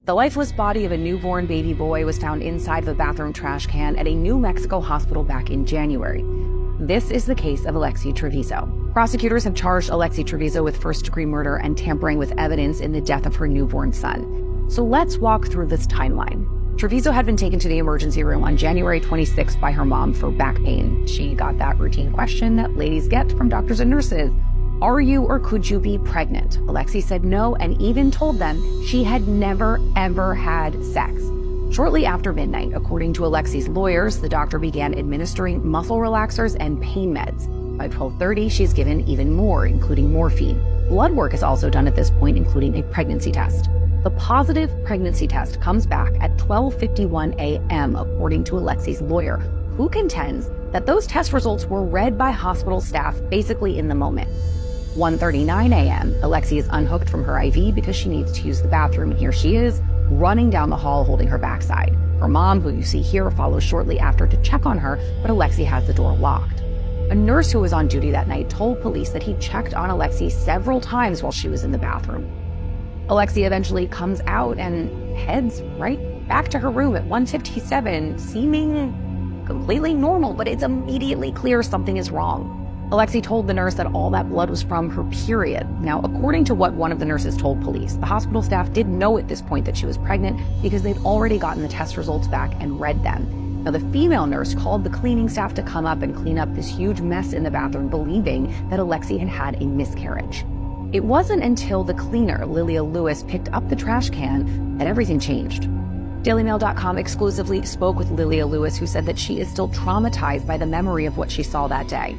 The lifeless body of a newborn baby boy was found inside the bathroom trash can at a New Mexico hospital back in January. This is the case of Alexee Trevizo. Prosecutors have charged Alexee Trevizo with first-degree murder and tampering with evidence in the death of her newborn son. So let's walk through this timeline. Trevizo had been taken to the emergency room on January 26th by her mom for back pain. She got that routine question that ladies get from doctors and nurses. Are you or could you be pregnant? Alexee said no and even told them she had never, ever had sex. Shortly after midnight, according to Alexee's lawyers, the doctor began administering muscle relaxers and pain meds. By 12:30, she's given even more, including morphine. Blood work is also done at this point, including a pregnancy test. The positive pregnancy test comes back at 12:51 a.m., according to Alexee's lawyer, who contends that those test results were read by hospital staff basically in the moment. 1:39 a.m., Alexee is unhooked from her IV because she needs to use the bathroom, and here she is, running down the hall holding her backside. Her mom, who you see here, follows shortly after to check on her, but Alexee has the door locked. A nurse who was on duty that night told police that he checked on Alexee several times while she was in the bathroom. Alexee eventually comes out and heads right back to her room at 1:57, seeming completely normal, but it's immediately clear something is wrong. Alexee told the nurse that all that blood was from her period. Now, according to what one of the nurses told police, the hospital staff did know at this point that she was pregnant because they'd already gotten the test results back and read them. Now, the female nurse called the cleaning staff to come up and clean up this huge mess in the bathroom, believing that Alexee had had a miscarriage. It wasn't until the cleaner, Lilia Lewis, picked up the trash can that everything changed. DailyMail.com exclusively spoke with Lilia Lewis, who said that she is still traumatized by the memory of what she saw that day.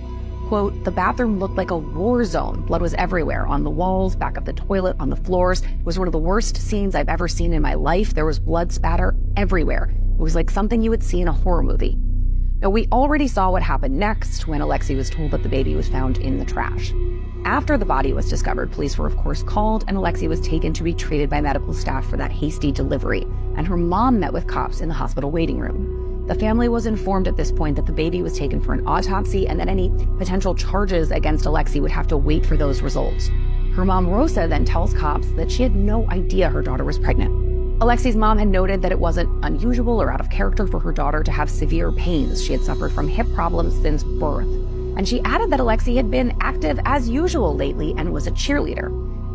Quote, the bathroom looked like a war zone. Blood was everywhere, on the walls, back of the toilet, on the floors. It was one of the worst scenes I've ever seen in my life. There was blood spatter everywhere. It was like something you would see in a horror movie. Now, we already saw what happened next when Alexee was told that the baby was found in the trash. After the body was discovered, police were of course called, and Alexee was taken to be treated by medical staff for that hasty delivery, and her mom met with cops in the hospital waiting room. The family was informed at this point that the baby was taken for an autopsy and that any potential charges against Alexee would have to wait for those results. Her mom, Rosa, then tells cops that she had no idea her daughter was pregnant. Alexee's mom had noted that it wasn't unusual or out of character for her daughter to have severe pains. She had suffered from hip problems since birth. And she added that Alexee had been active as usual lately and was a cheerleader.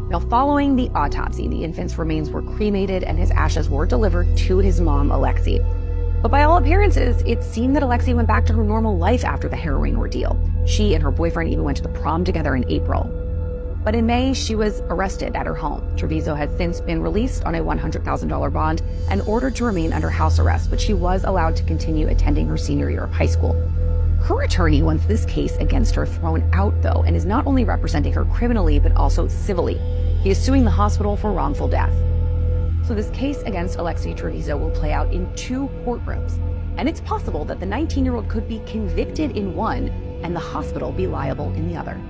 Now, following the autopsy, the infant's remains were cremated and his ashes were delivered to his mom, Alexee. But by all appearances, it seemed that Alexee went back to her normal life after the harrowing ordeal. She and her boyfriend even went to the prom together in April. But in May, she was arrested at her home. Trevizo had since been released on a $100,000 bond and ordered to remain under house arrest, but she was allowed to continue attending her senior year of high school. Her attorney wants this case against her thrown out, though, and is not only representing her criminally, but also civilly. He is suing the hospital for wrongful death. So this case against Alexee Trevizo will play out in 2 courtrooms, and it's possible that the 19-year-old could be convicted in one and the hospital be liable in the other.